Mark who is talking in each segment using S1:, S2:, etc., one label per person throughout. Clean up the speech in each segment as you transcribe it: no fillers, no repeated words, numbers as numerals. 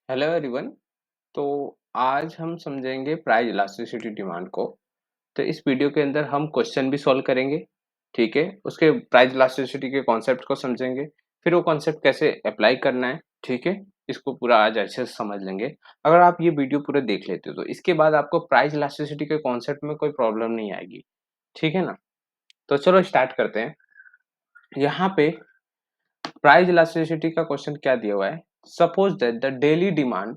S1: Hello everyone. तो आज हम समझेंगे प्राइस इलास्टिसिटी डिमांड को। तो इस वीडियो के अंदर हम क्वेश्चन भी सॉल्व करेंगे। ठीक है, उसके प्राइस इलास्टिसिटी के कॉन्सेप्ट को समझेंगे, फिर वो कॉन्सेप्ट कैसे अप्लाई करना है। ठीक है, इसको पूरा आज अच्छे से समझ लेंगे। अगर आप ये वीडियो पूरा देख लेते हो तो इसके बाद आपको प्राइस इलास्टिसिटी के कॉन्सेप्ट में कोई प्रॉब्लम नहीं आएगी। ठीक है ना? तो चलो स्टार्ट करते हैं। यहाँ पे प्राइस इलास्टिसिटी का क्वेश्चन क्या दिया हुआ है? Suppose that the daily demand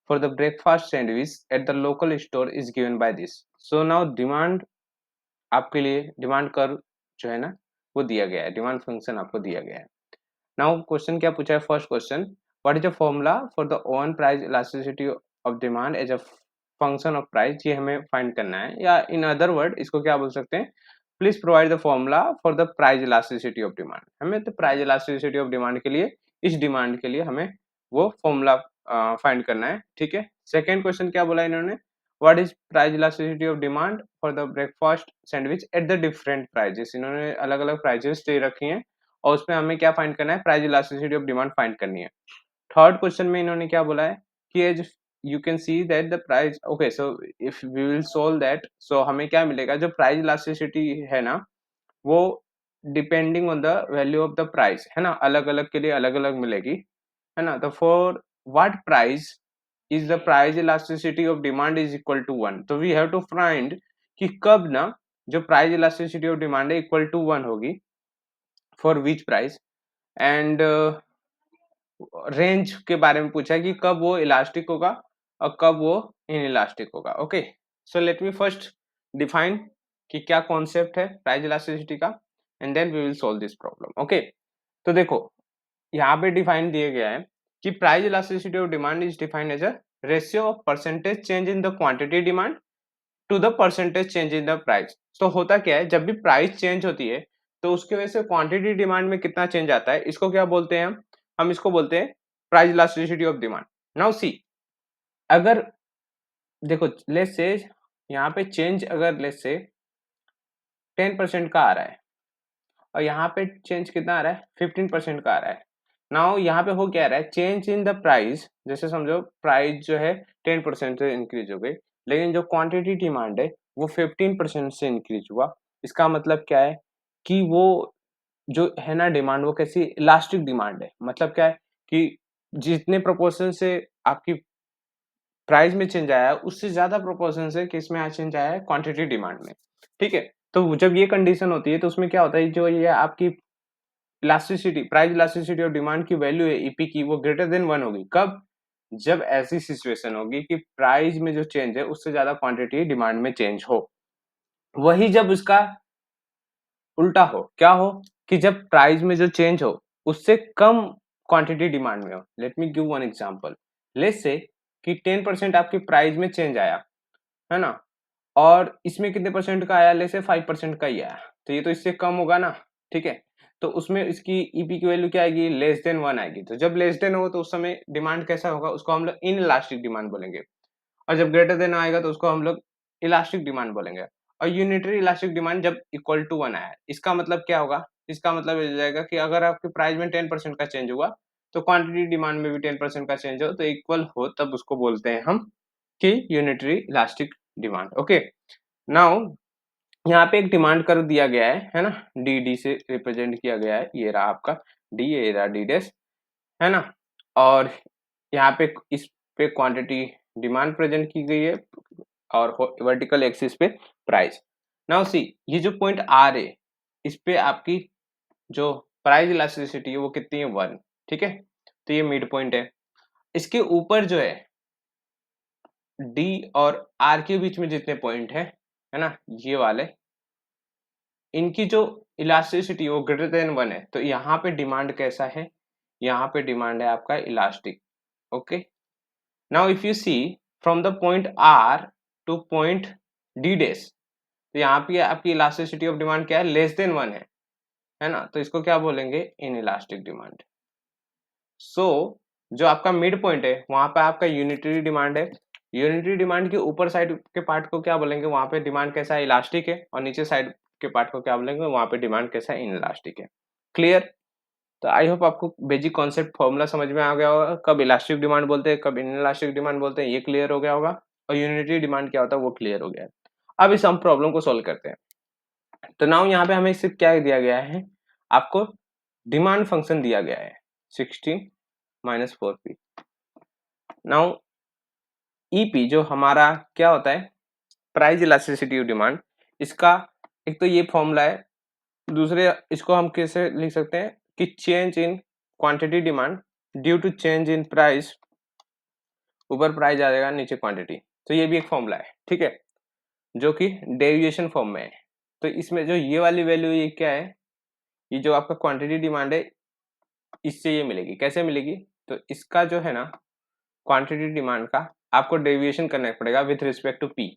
S1: for the breakfast sandwich at the local store is given by this. So now demand आपके लिए डिमांड कर्व जो है ना वो दिया गया है, डिमांड फंक्शन आपको दिया गया है। नाउ क्वेश्चन क्या पूछा है? First question, what is the formula for the own price elasticity of demand as a function of price? ये हमें फाइंड करना है, या इन अदर वर्ड इसको क्या बोल सकते हैं? Please provide the formula for the price elasticity of demand. हमें तो प्राइस इलास्टिसिटी ऑफ डिमांड के लिए, इस डिमांड के लिए हमें वो फॉर्मूला फाइंड करना है। ठीक है, सेकेंड क्वेश्चन क्या बोला इन्होंने? What is price elasticity of demand for the breakfast sandwich at the different prices? इन्होंने अलग अलग प्राइजेस दे रखी हैं और उसमें हमें क्या फाइंड करना है? Price elasticity of demand find करनी है। थर्ड क्वेश्चन में इन्होंने क्या बोला है कि as you can see that the price, okay, so if we will solve that, so हमें क्या मिलेगा? जो प्राइस इलास्टिसिटी है ना वो depending on the value of the price है ना, अलग अलग के लिए अलग अलग मिलेगी, है ना। तो for what price is the price elasticity of demand is equal to 1? तो वी हैव टू फाइंड कि कब ना जो प्राइस इलास्टिसिटी ऑफ डिमांड है इक्वल टू 1 होगी, for which price, and range के बारे में पूछा है कि कब वो इलास्टिक होगा और कब वो इन इलास्टिक होगा। Okay, so let me first define कि क्या कॉन्सेप्ट है प्राइस इलास्टिसिटी का, and then we will solve this problem. Okay, तो देखो यहाँ पे डिफाइन दिया गया है कि price elasticity of demand is defined as a ratio of percentage change in the quantity demand to the percentage change in the price. तो होता क्या है, जब भी प्राइस चेंज होती है तो उसकी वजह से क्वांटिटी डिमांड में कितना चेंज आता है, इसको क्या बोलते हैं? हम इसको बोलते हैं price elasticity of demand. Now see, अगर देखो लेट्स से यहाँ पे चेंज अगर लेट्स से 10% का आ रहा है और यहाँ पे चेंज कितना आ रहा है? 15% का आ रहा है। नाउ यहाँ पे हो क्या रहा है? चेंज इन द प्राइस, जैसे समझो प्राइस जो है 10% से इंक्रीज हो गई, लेकिन जो क्वांटिटी डिमांड है वो 15% से इंक्रीज हुआ। इसका मतलब क्या है कि वो जो है ना डिमांड वो कैसी इलास्टिक डिमांड है। मतलब क्या है कि जितने प्रोपोर्शन से आपकी प्राइस में चेंज आया है उससे ज्यादा प्रोपोर्शन से किस में चेंज आया है? क्वांटिटी डिमांड में। ठीक है, तो जब ये कंडीशन होती है तो उसमें क्या होता है, जो ये आपकी elasticity, price elasticity of demand की वैल्यू है ईपी की, वो ग्रेटर देन 1 होगी। कब? जब ऐसी सिचुएशन होगी कि प्राइस में जो चेंज है उससे ज्यादा क्वांटिटी डिमांड में चेंज हो। वही जब उसका उल्टा हो, क्या हो कि जब प्राइस में जो चेंज हो उससे कम क्वांटिटी डिमांड में हो। Let me give one example. Let's say कि 10% आपकी प्राइस में चेंज आया, है ना, और इसमें कितने परसेंट का आया? लेट्स से 5% का ही आया, तो ये तो इससे कम होगा ना। ठीक है, तो उसमें इसकी ईपी की वैल्यू क्या आएगी? लेस देन 1 आएगी। तो जब लेस देन हो तो उस समय डिमांड कैसा होगा? उसको हम लोग इन इलास्टिक डिमांड बोलेंगे। और जब ग्रेटर देन आएगा तो उसको हम लोग इलास्टिक डिमांड बोलेंगे। और यूनिटरी इलास्टिक डिमांड जब इक्वल टू 1 आया, इसका मतलब क्या होगा? इसका मतलब हो जाएगा कि अगर आपके प्राइस में 10% का चेंज हुआ तो क्वांटिटी डिमांड में भी 10% का चेंज हो तो इक्वल हो, तब उसको बोलते हैं हम कि unitary elastic demand. Okay, now यहाँ पे एक डिमांड कर्व दिया गया है ना, डी से रिप्रेजेंट किया गया है। ये रहा आपका डी, ये रहा डी डैश, है ना। और यहाँ पे इस पे क्वांटिटी डिमांड प्रेजेंट की गई है और वर्टिकल एक्सिस पे प्राइस। नाउ सी, ये जो पॉइंट आर है इस पे आपकी जो प्राइस इलास्टिसिटी है वो कितनी है? 1। ठीक है, तो ये मिड पॉइंट है। इसके ऊपर जो है डी और आर के बीच में जितने पॉइंट है ना, ये वाले, इनकी जो इलास्टिसिटी वो ग्रेटर देन 1 है। तो यहाँ पे डिमांड कैसा है? यहाँ पे डिमांड है आपका elastic. Okay, now if you see from the point R to point D dash, तो यहाँ पे आपकी इलास्टिसिटी ऑफ डिमांड क्या है? लेस देन 1 है ना, तो इसको क्या बोलेंगे? In elastic demand. सो जो आपका मिड पॉइंट है वहां पे आपका यूनिटरी डिमांड है। यूनिटरी डिमांड के ऊपर साइड के पार्ट को क्या बोलेंगे? वहां पे डिमांड कैसा है? इलास्टिक है। और नीचे साइड के पार्ट को क्या बोलेंगे? वहां पे डिमांड कैसा है? इन इलास्टिक है। क्लियर? तो आई होप आपको बेसिक कॉन्सेप्ट फॉर्मूला समझ में आ गया होगा, कब इलास्टिक डिमांड बोलते हैं, कब इनइलास्टिक डिमांड बोलते हैं, ये क्लियर हो गया होगा, और यूनिटरी डिमांड क्या होता है वो क्लियर हो गया है। अब इस हम प्रॉब्लम को सोल्व करते हैं। तो नाउ यहाँ पे हमें सिर्फ क्या दिया गया है, आपको डिमांड फंक्शन दिया गया है 16 माइनस 4p। नाउ ईपी जो हमारा क्या होता है, प्राइस इलास्टिसिटी ऑफ डिमांड, इसका एक तो ये फॉर्मूला है, दूसरे इसको हम कैसे लिख सकते हैं कि change in quantity demand due to change in price, ऊपर प्राइस आ जाएगा नीचे क्वांटिटी। तो ये भी एक फॉर्मूला है, ठीक है, जो कि डेरिवेशन फॉर्म में है। तो इसमें जो ये वाली वैल्यू ये क्या है, ये जो आपका क्वांटिटी डिमांड है इससे ये मिलेगी, कैसे मिलेगी, तो इसका जो है ना क्वांटिटी डिमांड का आपको डेरिवेशन करना पड़ेगा विथ रिस्पेक्ट टू पी।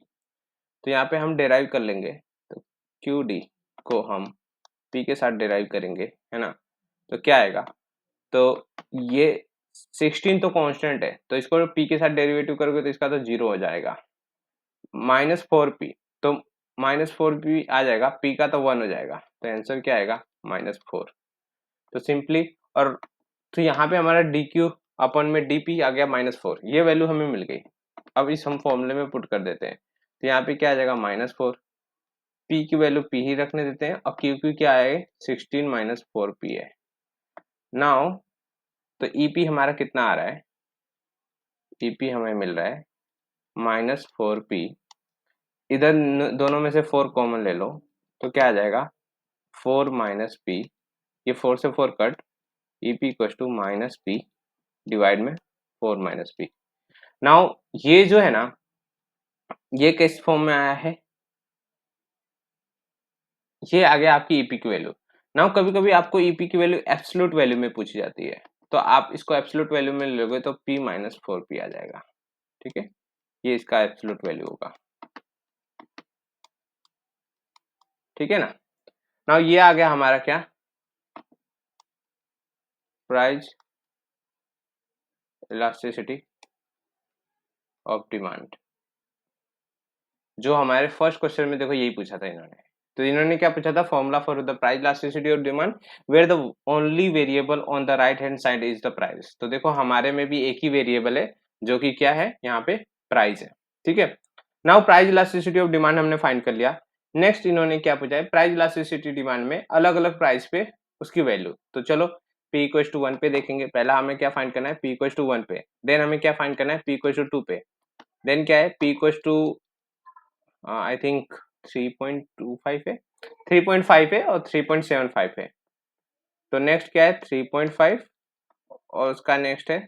S1: तो यहाँ पे हम डेराइव कर लेंगे, तो क्यू डी को हम पी के साथ डेराइव करेंगे, है ना। तो क्या आएगा, तो ये 16 तो कांस्टेंट है, तो इसको पी के साथ डेरिवेटिव करोगे तो इसका तो 0 हो जाएगा, माइनस 4p, तो माइनस 4p आ जाएगा, p का तो 1 हो जाएगा, तो आंसर क्या आएगा -4। तो सिंपली, और तो यहाँ पे हमारा dq अपन में dp आ गया -4, ये वैल्यू हमें मिल गई। अब इस हम फॉर्मूले में पुट कर देते हैं, तो यहाँ पे क्या आ जाएगा -4, p की वैल्यू p ही रखने देते हैं, और q क्या है 16 माइनस 4p है। नाउ तो ep हमारा कितना आ रहा है, ep हमें मिल रहा है -4p, इधर दोनों में से 4 कॉमन ले लो, तो क्या आ जाएगा 4 माइनस पी, ये 4 से 4 cut, E P equal to minus P divide में 4 माइनस पी। नाउ ये जो है ना, ये किस फॉर्म में आया है, ये आ गया आपकी ईपी की वैल्यू। नाउ कभी कभी आपको ईपी की वैल्यू एब्सोल्यूट वैल्यू में पूछी जाती है, तो आप इसको एब्सोल्यूट वैल्यू में लोगे तो p माइनस 4p आ जाएगा, ठीक है, ये इसका एब्सोल्यूट वैल्यू होगा, ठीक है ना। नाउ ये आ गया हमारा क्या, प्राइस इलास्टिसिटी ऑफ डिमांड, जो हमारे फर्स्ट क्वेश्चन में देखो यही पूछा था इन्होंने। तो इन्होंने क्या पूछा था, formula for the price elasticity of demand where the only variable on the right hand side is the price. तो देखो हमारे में भी एक ही वेरिएबल है जो कि क्या है, यहाँ पे प्राइस है, ठीक है। Now price elasticity of demand हमने फाइंड कर लिया। नेक्स्ट इन्होंने क्या पूछा है, प्राइस इलास्टिसिटी डिमांड में अलग अलग प्राइस पे उसकी वैल्यू। तो चलो p इक्वल टू 1 पे देखेंगे, पहला हमें क्या फाइंड करना है, p इक्वल टू 1 पे, देन हमें क्या फाइंड करना है, p इक्वल टू 2 पे, देन क्या है p equal to I think 3.25 है, 3.5 है और 3.75 है। तो नेक्स्ट क्या है 3.5 और उसका नेक्स्ट है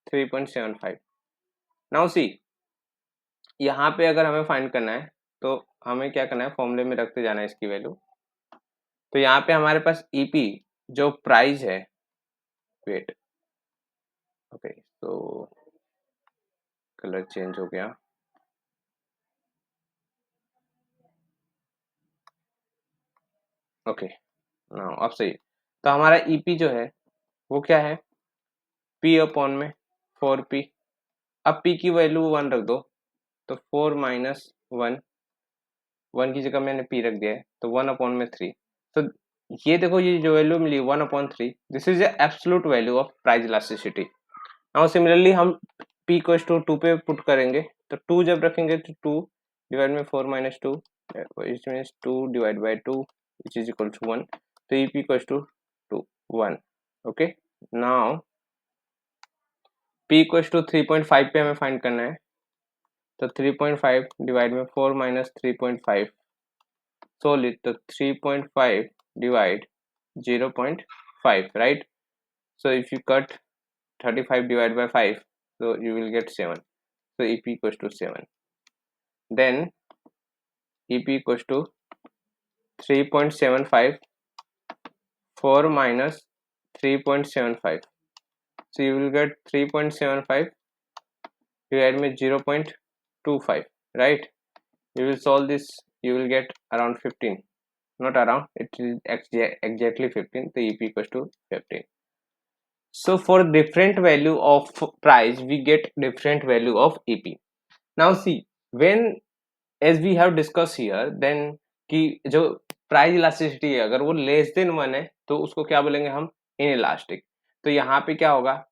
S1: 3.75। नाउ सी, यहाँ पे अगर हमें फाइंड करना है तो हमें क्या करना है, फॉर्मूले में रखते जाना है इसकी वैल्यू। तो यहाँ पे हमारे पास ईपी जो प्राइस है, वेट, ओके, तो कलर चेंज हो गया, ओके नाउ अब सही। तो हमारा ईपी जो है वो क्या है, p अपॉन में 4p, अब p की वैल्यू 1 रख दो, तो 4 माइनस 1, 1 की जगह मैंने p रख दिया है, तो 1 अपॉन में 3। तो ये देखो ये जो वैल्यू मिली 1 upon 3, this is the absolute value of price elasticity. Now similarly हम p इक्वल टू 2 पे पुट करेंगे, तो 2 जब रखेंगे तो 2 डिवाइड में 4 minus 2, which means 2 divide by 2 which is equal to 1, तो EP equal to 2 1, okay. Now p equal to 3.5 पे हमें फाइंड करना है, तो 3.5 डिवाइड में 4 माइनस 3.5 solid, तो 3.5 divide 0.5, right? So if you cut 35 divided by 5, so you will get 7, so EP equals to 7, then EP equals to 3.75, 4 minus 3.75, so you will get 3.75 divided with 0.25, right? You will solve this, you will get around 15, not around, it is exactly 15, so EP equals to 15. So for different value of price we get different value of EP. Now see, when as we have discussed here, then कि जो price elasticity है अगर वो less than 1 है तो उसको क्या बोलेंगे हम, इन इलास्टिक। तो यहाँ पे क्या होगा,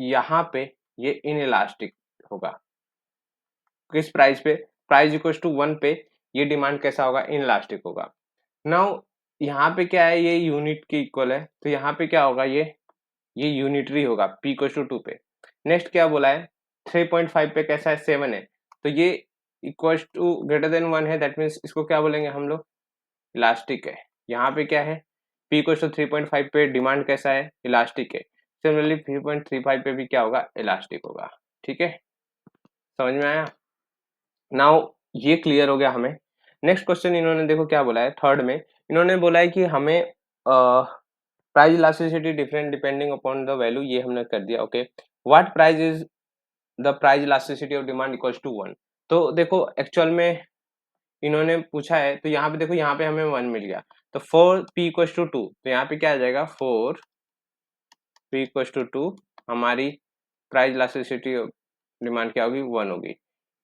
S1: यहाँ पे ये इन इलास्टिक होगा। किस प्राइस पे, प्राइस इक्वल टू 1 पे ये डिमांड कैसा होगा, इन इलास्टिक होगा। नाउ यहाँ पे क्या है, ये यूनिट के इक्वल है, तो यहाँ पे क्या होगा, ये यूनिटरी होगा P इक्वल टू 2 पे। नेक्स्ट क्या बोला है, 3.5 पे कैसा है, 7 है, तो ये इक्वल टू ग्रेटर देन 1 है, दैट मीन्स इसको क्या बोलेंगे हम लोग, इलास्टिक है। यहाँ पे क्या है, P इक्वल टू 3.5 पे डिमांड कैसा है, इलास्टिक है। सिमिलरली 3.35 पे भी क्या होगा, इलास्टिक होगा। ठीक है, समझ में आया। नाउ ये क्लियर हो गया हमें। नेक्स्ट क्वेश्चन इन्होंने देखो क्या बोला है, थर्ड में इन्होंने बोला है कि हमें price elasticity different depending upon the value, ये हमने कर दिया। Okay, what price is the price elasticity of demand equals to 1। तो देखो एक्चुअल में इन्होंने पूछा है, तो यहाँ पे देखो, यहाँ पे हमें 1 मिल गया, तो 4p इक्वल्स टू 2, तो यहाँ पे क्या आ जाएगा, 4p इक्वल्स टू 2, हमारी प्राइस इलास्टिसिटी डिमांड क्या होगी, 1 होगी।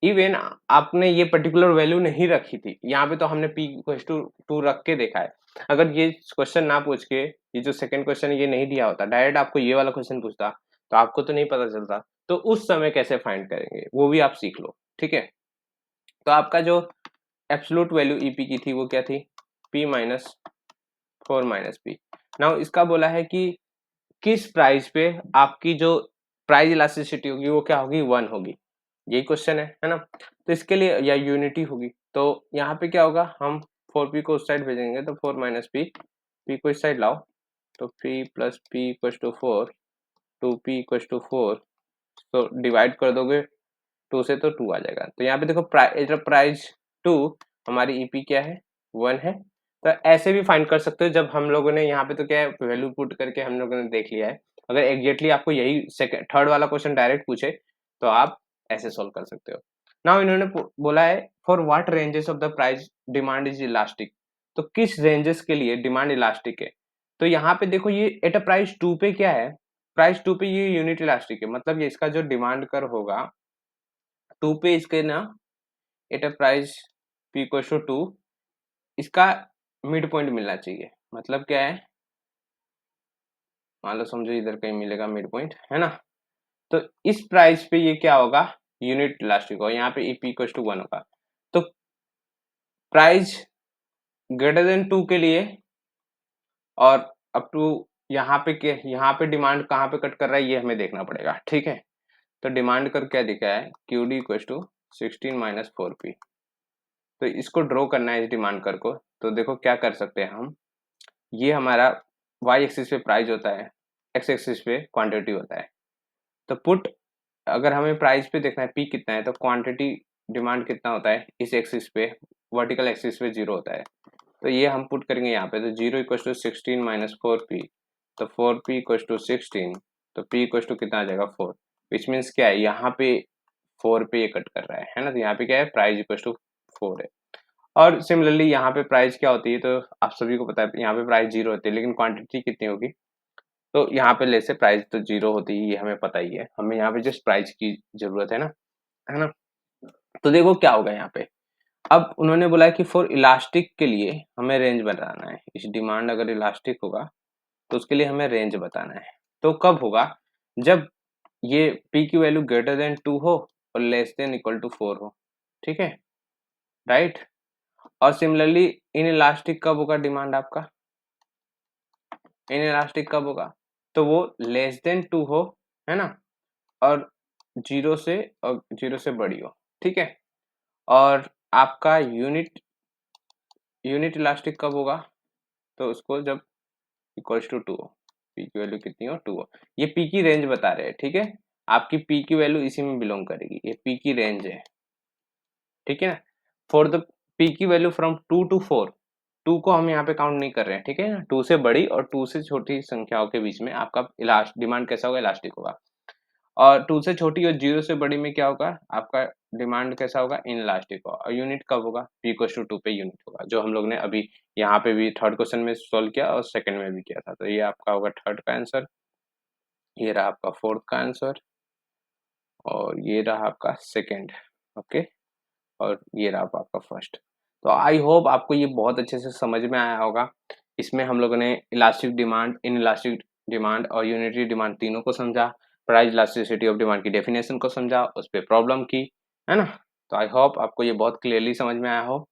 S1: इवन आपने ये पर्टिकुलर वैल्यू नहीं रखी थी, यहाँ पे तो हमने p इक्वल्स टू 2 रख के देखा है। अगर ये क्वेश्चन ना पूछ के, ये जो सेकंड क्वेश्चन ये नहीं दिया होता, डायरेक्ट आपको ये वाला क्वेश्चन पूछता, तो आपको तो नहीं पता चलता, तो उस समय कैसे फाइंड करेंगे वो भी आप सीख लो। ठीक है, तो आपका जो एब्सोल्यूट वैल्यू ईपी की थी वो क्या थी, p minus 4 minus P. Now इसका बोला है कि किस प्राइस पे आपकी जो प्राइस इलास्टिसिटी होगी वो क्या होगी, 1 होगी। यही क्वेश्चन है ना। तो इसके लिए या यूनिटी होगी, तो यहाँ पे क्या होगा, हम 4p को उस साइड भेजेंगे, तो 4 माइनस पी, p को इस साइड लाओ, तो p plus p equal to 4, 2p equal to 4, तो डिवाइड कर दोगे 2 से तो 2 आ जाएगा। तो यहाँ पे देखो प्राइस 2, हमारी ईपी क्या है, 1 है। तो ऐसे भी फाइंड कर सकते हो, जब हम लोगों ने यहाँ पे तो क्या है, वैल्यू पुट करके हम लोगों ने देख लिया है। अगर एग्जैक्टली आपको यही सेकंड थर्ड वाला क्वेश्चन डायरेक्ट पूछे, तो आप ऐसे सोल्व कर सकते हो। नाउ इन्होंने बोला है for what ranges of the price demand is elastic, तो किस रेंजेस के लिए डिमांड इलास्टिक है। तो यहाँ पे देखो, ये एट अ प्राइस 2 पे क्या है, प्राइस 2 पे ये यूनिट इलास्टिक है, मतलब ये इसका जो डिमांड कर होगा 2 पे, इसके ना at a price p equal to 2, इसका मिड पॉइंट मिलना चाहिए। मतलब क्या है, मान लो समझो इधर कहीं मिलेगा मिड पॉइंट, है ना। तो इस प्राइस पे ये क्या होगा, यूनिट इलास्टिक होगा, यहाँ पे p इक्वल टू 1 होगा। तो प्राइस ग्रेटर देन 2 के लिए और अप टू यहाँ पे क्या, यहाँ पे डिमांड कहाँ पे कट कर रहा है ये हमें देखना पड़ेगा। ठीक है, तो डिमांड कर क्या दिखा है, QD equal to 16 minus 4p। तो इसको ड्रॉ करना है इस डिमांड कर को। तो देखो क्या कर सकते हैं हम, ये हमारा y एक्सिस पे प्राइस होता है, x एक्सिस पे क्वांटिटी होता है। तो पुट, अगर हमें प्राइस पे देखना है p कितना है, तो क्वांटिटी डिमांड कितना होता है इस एक्सिस पे, वर्टिकल एक्सिस पे 0 होता है। तो ये हम पुट करेंगे यहाँ पे, तो 0 इक्वल टू 16 माइनस 4p, तो 4p इक्वल टू 16, तो p इक्वल टू कितना आ जाएगा 4, विच मीन्स क्या है, यहाँ पे 4 पे ये कट कर रहा है ना। तो यहाँ पे क्या है, प्राइस इक्वल टू 4 है। और सिमिलरली यहाँ पे प्राइस क्या होती है, तो आप सभी को पता है यहाँ पे प्राइस 0 होती है, लेकिन क्वांटिटी कितनी होगी, तो यहाँ पे ले से प्राइस तो 0 होती है, ये हमें पता ही है, हमें यहाँ पे जस्ट प्राइस की जरूरत है ना। तो देखो क्या होगा यहाँ पे, अब उन्होंने बोला है कि फॉर इलास्टिक के लिए हमें रेंज बताना है। इस डिमांड अगर इलास्टिक होगा तो उसके लिए हमें रेंज बताना है। तो कब होगा, जब ये p की वैल्यू ग्रेटर देन 2 हो और लेस देन इक्वल टू 4 हो। ठीक है, राइट। और सिमिलरली इन इलास्टिक कब होगा डिमांड आपका, इन इलास्टिक कब होगा, तो वो लेस देन 2 हो, है ना, और 0 से बड़ी हो। ठीक है, और आपका यूनिट इलास्टिक कब होगा, तो उसको जब इक्वल्स टू 2 हो, पी की वैल्यू कितनी हो, 2 हो। ये पी की रेंज बता रहे हैं। ठीक है, आपकी पी की वैल्यू इसी में बिलोंग करेगी, ये पी की रेंज है। ठीक है ना, फॉर द पी की वैल्यू फ्रॉम 2 टू 4, 2 को हम यहाँ पे काउंट नहीं कर रहे हैं। ठीक है ना, 2 से बड़ी और 2 से छोटी संख्याओं के बीच में आपका डिमांड कैसा होगा, इलास्टिक होगा। और 2 से छोटी और 0 से बड़ी में क्या होगा, आपका डिमांड कैसा होगा, इन इलास्टिक होगा। और यूनिट कब होगा, p इक्वल टू 2 पे यूनिट होगा, जो हम लोग ने अभी यहाँ पे भी थर्ड क्वेश्चन में सॉल्व किया और सेकंड में भी किया था। तो ये आपका होगा थर्ड का आंसर, ये रहा आपका फोर्थ का आंसर, और ये रहा आपका सेकंड। ओके, और ये रहा आपका फर्स्ट। तो आई होप आपको ये बहुत अच्छे से समझ में आया होगा। इसमें हम लोगों ने elastic demand, in elastic demand और यूनिटरी डिमांड तीनों को समझा, प्राइस इलास्टिसिटी ऑफ डिमांड की डेफिनेशन को समझा, उस पर प्रॉब्लम की, है ना। तो आई होप आपको ये बहुत क्लियरली समझ में आया हो।